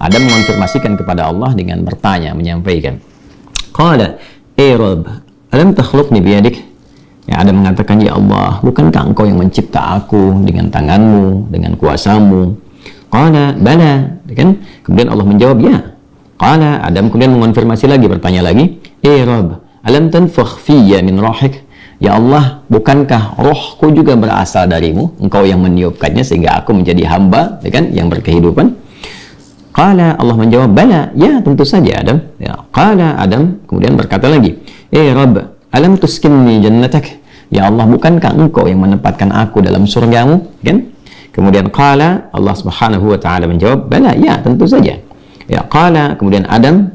Adam mengonfirmasikan kepada Allah dengan bertanya, menyampaikan. Qala, Rabb, alam takhluqni biyadik? Ya, Adam mengatakan, ya Allah, bukankah engkau yang mencipta aku dengan tanganmu, dengan kuasamu? Qala, bala, kan? Kemudian Allah menjawab, ya. Qala, Adam kemudian mengonfirmasi lagi, bertanya lagi, Rabb, alam tanfakh fiyya min rohik? Ya Allah, bukankah rohku juga berasal darimu? Engkau yang meniupkannya sehingga aku menjadi hamba, kan, yang berkehidupan. Qala, Allah menjawab, bala, ya tentu saja Adam. Ya, qala, Adam kemudian berkata lagi, Rabb, alam tuskinni jannatak? Ya Allah, bukankah engkau yang menempatkan aku dalam surgamu? Kan? Kemudian qala, Allah Subhanahu wa taala menjawab, bala, ya tentu saja. Ya, qala, kemudian Adam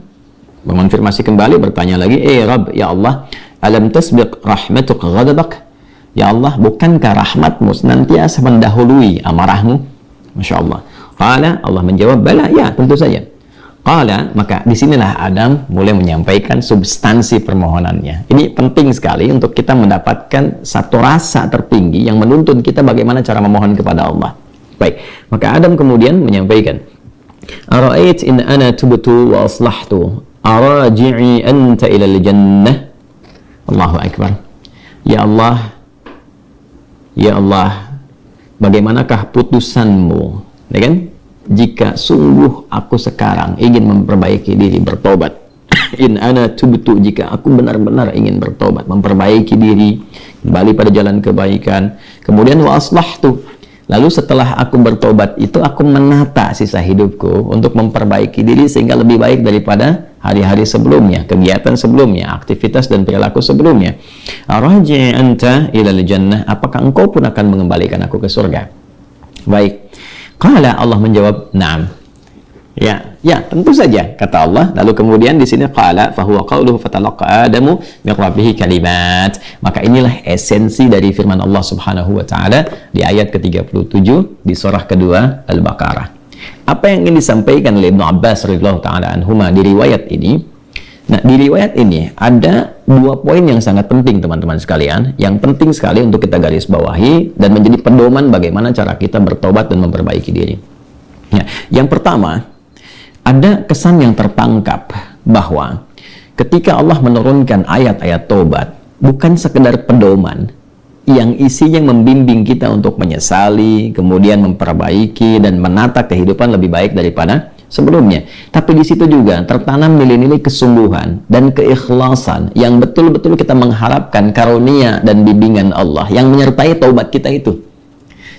mengonfirmasi kembali, bertanya lagi, Rabb, ya Allah, alam tasbiq rahmatuk ghadabak? Ya Allah, bukankah rahmatmu senantiasa mendahului amarahmu? Masya Allah. Qala, Allah menjawab, bala, ya tentu saja. Qala, maka disinilah Adam mulai menyampaikan substansi permohonannya. Ini penting sekali untuk kita mendapatkan satu rasa tertinggi yang menuntun kita bagaimana cara memohon kepada Allah. Baik, maka Adam kemudian menyampaikan, Ara'ait in ana tubtu wa aslahtu, araji'i anta ilal jannah. Allahu Akbar. Ya Allah, ya Allah, bagaimanakah putusanmu? Ya kan? Jika sungguh aku sekarang ingin memperbaiki diri, bertobat. In ana tubtu, jika aku benar-benar ingin bertobat, memperbaiki diri, kembali pada jalan kebaikan. Kemudian wa aslahtu, lalu setelah aku bertobat itu aku menata sisa hidupku untuk memperbaiki diri sehingga lebih baik daripada hari-hari sebelumnya, kegiatan sebelumnya, aktivitas dan perilaku sebelumnya. Araji anta ilal jannah, apakah engkau pun akan mengembalikan aku ke surga? Baik. Qala, Allah menjawab, na'am. Ya, tentu saja, kata Allah. Lalu kemudian di sini qala fahuwa qauluhu fatalaqa Adamu min rabbih kalimat. Maka inilah esensi dari firman Allah Subhanahu wa taala di ayat ke-37 di surah kedua Al-Baqarah. Apa yang ingin disampaikan oleh Ibnu Abbas radhiyallahu taala anhuma di riwayat ini? Nah, di riwayat ini ada dua poin yang sangat penting, teman-teman sekalian, yang penting sekali untuk kita garis bawahi dan menjadi pedoman bagaimana cara kita bertobat dan memperbaiki diri. Ya, yang pertama, ada kesan yang tertangkap bahwa ketika Allah menurunkan ayat-ayat taubat, bukan sekedar pedoman yang isinya membimbing kita untuk menyesali, kemudian memperbaiki dan menata kehidupan lebih baik daripada sebelumnya, tapi di situ juga tertanam nilai-nilai kesungguhan dan keikhlasan yang betul-betul kita mengharapkan karunia dan bimbingan Allah yang menyertai taubat kita itu.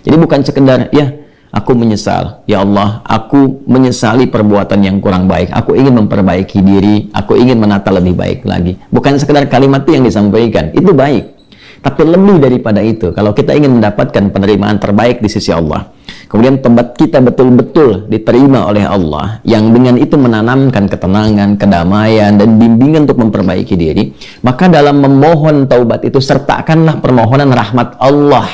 Jadi bukan sekedar, ya aku menyesal, ya Allah, aku menyesali perbuatan yang kurang baik, aku ingin memperbaiki diri, aku ingin menata lebih baik lagi. Bukan sekedar kalimat itu yang disampaikan, itu baik. Tapi lebih daripada itu, kalau kita ingin mendapatkan penerimaan terbaik di sisi Allah, kemudian taubat kita betul-betul diterima oleh Allah, yang dengan itu menanamkan ketenangan, kedamaian, dan bimbingan untuk memperbaiki diri, maka dalam memohon taubat itu sertakanlah permohonan rahmat Allah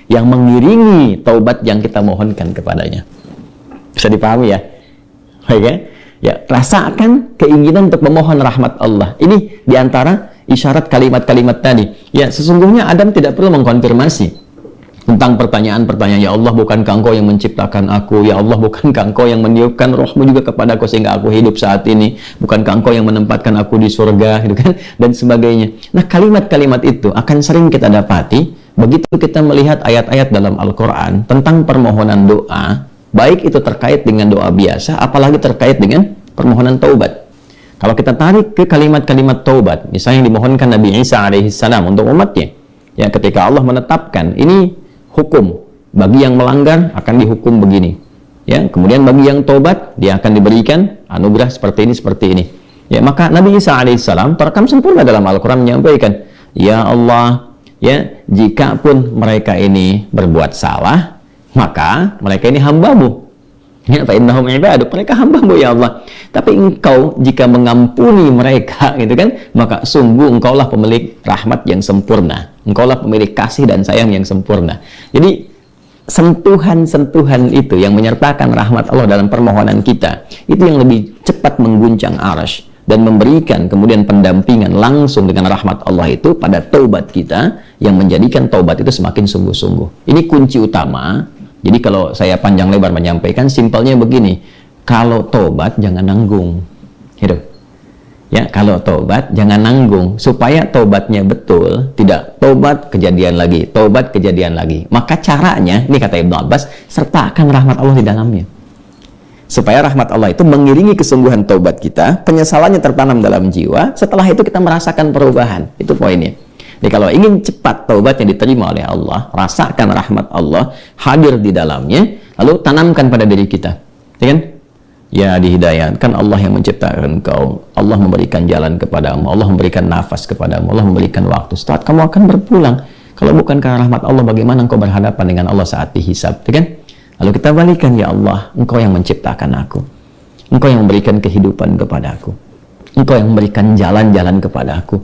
yang mengiringi taubat yang kita mohonkan kepadanya. Bisa dipahami ya? Oke? Ya, rasakan keinginan untuk memohon rahmat Allah. Ini diantara isyarat kalimat-kalimat tadi. Ya, sesungguhnya Adam tidak perlu mengkonfirmasi tentang pertanyaan-pertanyaan, ya Allah, bukankah engkau yang menciptakan aku? Ya Allah, bukankah engkau yang meniupkan rohmu juga kepadaku sehingga aku hidup saat ini? Bukankah engkau yang menempatkan aku di surga? Gitu kan? Dan sebagainya. Nah, kalimat-kalimat itu akan sering kita dapati begitu kita melihat ayat-ayat dalam Al-Quran tentang permohonan doa, baik itu terkait dengan doa biasa, apalagi terkait dengan permohonan taubat. Kalau kita tarik ke kalimat-kalimat taubat, misalnya yang dimohonkan Nabi Isa alaihissalam untuk umatnya, ya, ketika Allah menetapkan ini hukum, bagi yang melanggar akan dihukum begini, ya, kemudian bagi yang taubat dia akan diberikan anugerah seperti ini, ya, maka Nabi Isa alaihissalam terekam sempurna dalam Al-Quran menyampaikan, ya Allah, ya, jika pun mereka ini berbuat salah, maka mereka ini hambamu, ya, fa innahum ibaduk, mereka hambamu ya Allah, tapi engkau jika mengampuni mereka, gitu kan, maka sungguh engkaulah pemilik rahmat yang sempurna, engkaulah pemilik kasih dan sayang yang sempurna. Jadi sentuhan-sentuhan itu yang menyertakan rahmat Allah dalam permohonan kita, itu yang lebih cepat mengguncang arasy dan memberikan kemudian pendampingan langsung dengan rahmat Allah itu pada taubat kita, yang menjadikan taubat itu semakin sungguh-sungguh. Ini kunci utama. Jadi kalau saya panjang lebar menyampaikan, simpelnya begini, Kalau tobat jangan nanggung. Gitu. Ya, kalau tobat jangan nanggung, supaya tobatnya betul, tidak tobat kejadian lagi, tobat kejadian lagi. Maka caranya, ini kata Ibnu Abbas, sertakan rahmat Allah di dalamnya. Supaya rahmat Allah itu mengiringi kesungguhan tobat kita, penyesalannya tertanam dalam jiwa, setelah itu kita merasakan perubahan. Itu poinnya. Jadi kalau ingin cepat taubatnya diterima oleh Allah, rasakan rahmat Allah hadir di dalamnya, lalu tanamkan pada diri kita. Ya kan? Ya, dihidayatkan Allah yang menciptakan engkau, Allah memberikan jalan kepadamu, Allah memberikan nafas kepadamu, Allah memberikan waktu. Saat kamu akan berpulang, kalau bukan karena rahmat Allah, bagaimana engkau berhadapan dengan Allah saat dihisab, kan? Lalu kita balikan, ya Allah, engkau yang menciptakan aku, engkau yang memberikan kehidupan kepadaku, engkau yang memberikan jalan-jalan kepadaku.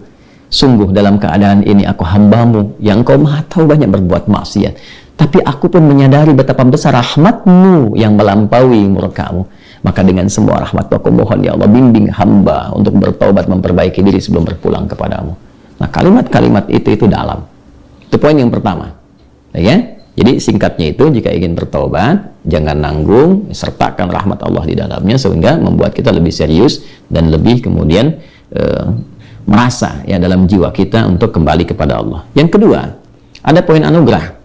Sungguh dalam keadaan ini aku hambamu yang engkau maha tahu banyak berbuat maksiat, tapi aku pun menyadari betapa besar rahmatmu yang melampaui murkamu. Maka dengan semua rahmat aku mohon, ya Allah, bimbing hamba untuk bertobat, memperbaiki diri sebelum berpulang kepadamu. Nah, kalimat-kalimat itu dalam. Itu poin yang pertama. Ya? Jadi singkatnya itu, jika ingin bertobat, jangan nanggung, sertakan rahmat Allah di dalamnya, sehingga membuat kita lebih serius dan lebih kemudian merasa ya dalam jiwa kita untuk kembali kepada Allah. Yang kedua, ada poin anugerah.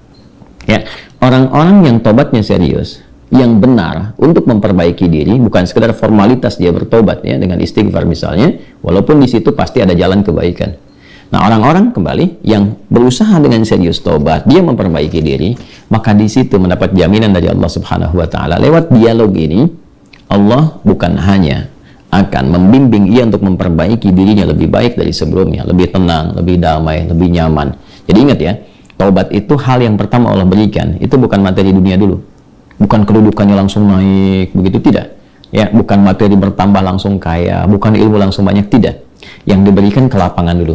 Ya, orang-orang yang tobatnya serius, yang benar untuk memperbaiki diri, bukan sekedar formalitas dia bertobat ya dengan istighfar misalnya, walaupun di situ pasti ada jalan kebaikan. Nah, orang-orang kembali yang berusaha dengan serius tobat, dia memperbaiki diri, maka di situ mendapat jaminan dari Allah Subhanahu wa taala. Lewat dialog ini, Allah bukan hanya akan membimbing ia untuk memperbaiki dirinya lebih baik dari sebelumnya, lebih tenang, lebih damai, lebih nyaman. Jadi ingat ya, taubat itu hal yang pertama Allah berikan, itu bukan materi dunia dulu. Bukan kedudukannya langsung naik, begitu tidak. Ya, bukan materi bertambah langsung kaya, bukan ilmu langsung banyak, tidak. Yang diberikan kelapangan dulu.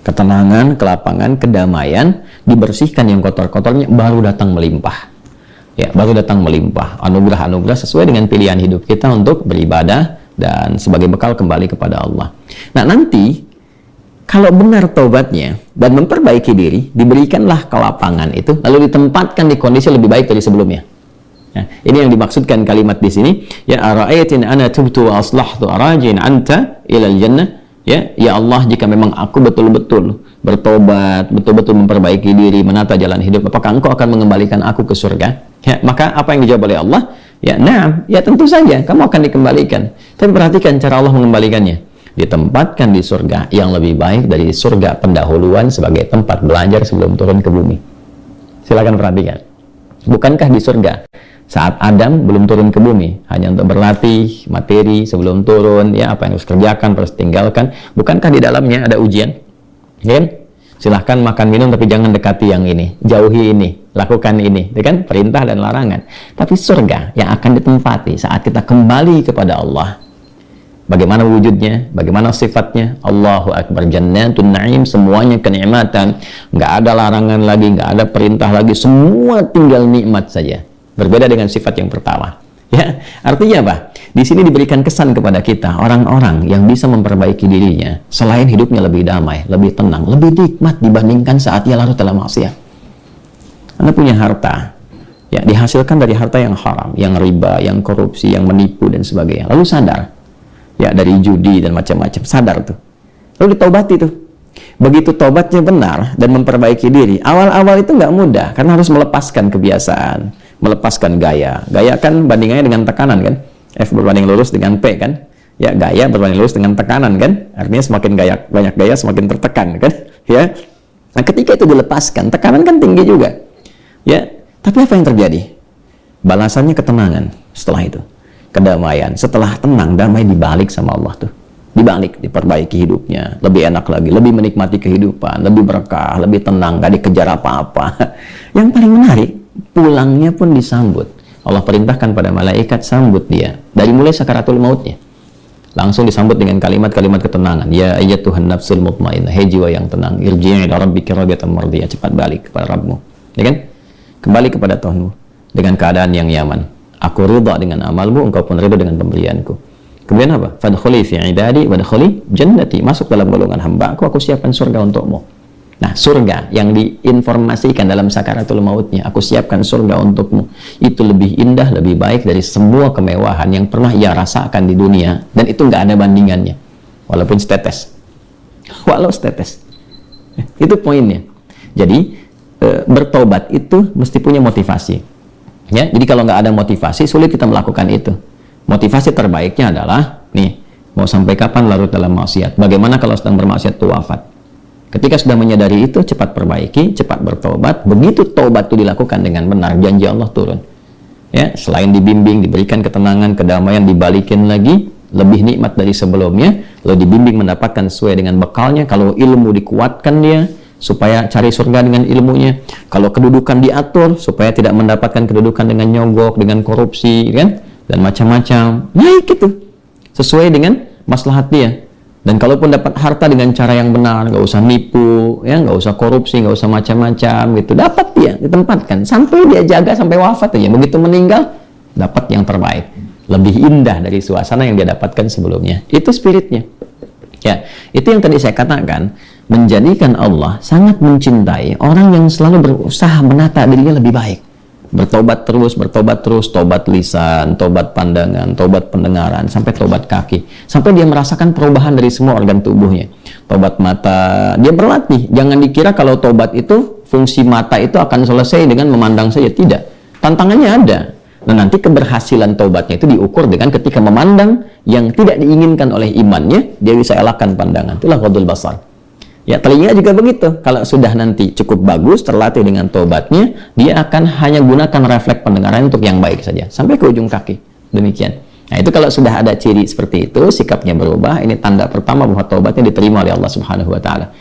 Ketenangan, kelapangan, kedamaian, dibersihkan yang kotor-kotornya, baru datang melimpah. Ya, baru datang melimpah. Anugerah-anugerah sesuai dengan pilihan hidup kita untuk beribadah dan sebagai bekal kembali kepada Allah. Nah, nanti kalau benar taubatnya dan memperbaiki diri, diberikanlah kelapangan itu, lalu ditempatkan di kondisi lebih baik dari sebelumnya. Nah, ini yang dimaksudkan kalimat di sini. Ya, ara'aitin ana tubtu wa aslahtu arajin anta ilal jannah. Ya Allah, jika memang aku betul-betul bertobat, betul-betul memperbaiki diri, menata jalan hidup, apakah engkau akan mengembalikan aku ke surga? Ya, maka apa yang dijawab oleh Allah? Ya, nah, ya tentu saja kamu akan dikembalikan. Tapi perhatikan cara Allah mengembalikannya. Ditempatkan di surga yang lebih baik dari surga pendahuluan sebagai tempat belajar sebelum turun ke bumi. Silakan perhatikan. Bukankah di surga saat Adam belum turun ke bumi, hanya untuk berlatih materi sebelum turun, ya apa yang harus kerjakan, harus tinggalkan, bukankah di dalamnya ada ujian? Ya kan? Silahkan makan minum tapi jangan dekati yang ini, jauhi ini, lakukan ini, ya kan? Perintah dan larangan. Tapi surga yang akan ditempati saat kita kembali kepada Allah, bagaimana wujudnya, bagaimana sifatnya? Allahu Akbar, jannatun na'im, semuanya kenikmatan, nggak ada larangan lagi, nggak ada perintah lagi, semua tinggal nikmat saja. Berbeda dengan sifat yang pertama. Ya, artinya apa? Di sini diberikan kesan kepada kita, orang-orang yang bisa memperbaiki dirinya, selain hidupnya lebih damai, lebih tenang, lebih nikmat dibandingkan saat ia larut dalam maksiat. Anda punya harta, ya dihasilkan dari harta yang haram, yang riba, yang korupsi, yang menipu dan sebagainya. Lalu sadar, ya dari judi dan macam-macam, sadar tuh. Lalu ditaubati tuh. Begitu tobatnya benar dan memperbaiki diri, awal-awal itu nggak mudah karena harus melepaskan kebiasaan, melepaskan gaya. Gaya kan bandingannya dengan tekanan kan? F berbanding lurus dengan P kan? Ya, gaya berbanding lurus dengan tekanan kan? Artinya semakin banyak gaya semakin tertekan kan? Ya. Nah, ketika itu dilepaskan, tekanan kan tinggi juga. Ya, tapi apa yang terjadi? Balasannya ketenangan setelah itu. Kedamaian. Setelah tenang, damai dibalik sama Allah tuh. Dibalik, diperbaiki hidupnya, lebih enak lagi, lebih menikmati kehidupan, lebih berkah, lebih tenang, gak dikejar apa-apa. Yang paling menarik, pulangnya pun disambut. Allah perintahkan pada malaikat sambut dia dari mulai sakaratul mautnya, langsung disambut dengan kalimat-kalimat ketenangan. Ya ayyatuhan nafsul mutmainnah, hei jiwa yang tenang, irji'i ila rabbiki radiyatan mardiyah, cepat balik kepada Rabbmu, ya kan? Kembali kepada Tuhanmu dengan keadaan yang nyaman. Aku ridha dengan amalmu, engkau pun ridha dengan pemberianku. Kemudian apa? Fadkhuli fi ibadi wadkhuli jannati, masuk dalam golongan hamba aku siapkan surga untukmu. Nah, surga yang diinformasikan dalam sakaratul mautnya, aku siapkan surga untukmu, itu lebih indah, lebih baik dari semua kemewahan yang pernah ia rasakan di dunia, dan itu nggak ada bandingannya, walaupun setetes. Walau setetes. Itu poinnya. Jadi bertobat itu mesti punya motivasi. Ya, jadi kalau nggak ada motivasi, sulit kita melakukan itu. Motivasi terbaiknya adalah, nih, mau sampai kapan larut dalam maksiat? Bagaimana kalau sedang bermaksiat itu wafat? Ketika sudah menyadari itu, cepat perbaiki, cepat bertobat. Begitu tobat itu dilakukan dengan benar, janji Allah turun. Ya, selain dibimbing, diberikan ketenangan, kedamaian, dibalikin lagi, lebih nikmat dari sebelumnya. Lalu dibimbing mendapatkan sesuai dengan bekalnya. Kalau ilmu dikuatkan dia, supaya cari surga dengan ilmunya. Kalau kedudukan diatur, supaya tidak mendapatkan kedudukan dengan nyogok, dengan korupsi, kan? Dan macam-macam. Naik itu, sesuai dengan maslahat dia. Dan kalaupun dapat harta dengan cara yang benar, nggak usah nipu, ya, nggak usah korupsi, nggak usah macam-macam, gitu. Dapat dia ditempatkan sampai dia jaga sampai wafat aja. Begitu meninggal, dapat yang terbaik, lebih indah dari suasana yang dia dapatkan sebelumnya. Itu spiritnya. Ya, itu yang tadi saya katakan, menjadikan Allah sangat mencintai orang yang selalu berusaha menata dirinya lebih baik. Bertobat terus, tobat lisan, tobat pandangan, tobat pendengaran, sampai tobat kaki, sampai dia merasakan perubahan dari semua organ tubuhnya. Tobat mata, dia berlatih. Jangan dikira kalau tobat itu, fungsi mata itu akan selesai dengan memandang saja. Tidak, tantangannya ada. Nah, nanti keberhasilan tobatnya itu diukur dengan ketika memandang yang tidak diinginkan oleh imannya, dia bisa elakkan pandangan. Itulah ghadul basar. Ya, telinga juga begitu. Kalau sudah nanti cukup bagus, terlatih dengan tobatnya, dia akan hanya gunakan refleks pendengaran untuk yang baik saja, sampai ke ujung kaki. Demikian. Nah, itu kalau sudah ada ciri seperti itu, sikapnya berubah, ini tanda pertama bahwa tobatnya diterima oleh Allah Subhanahu wa Ta'ala.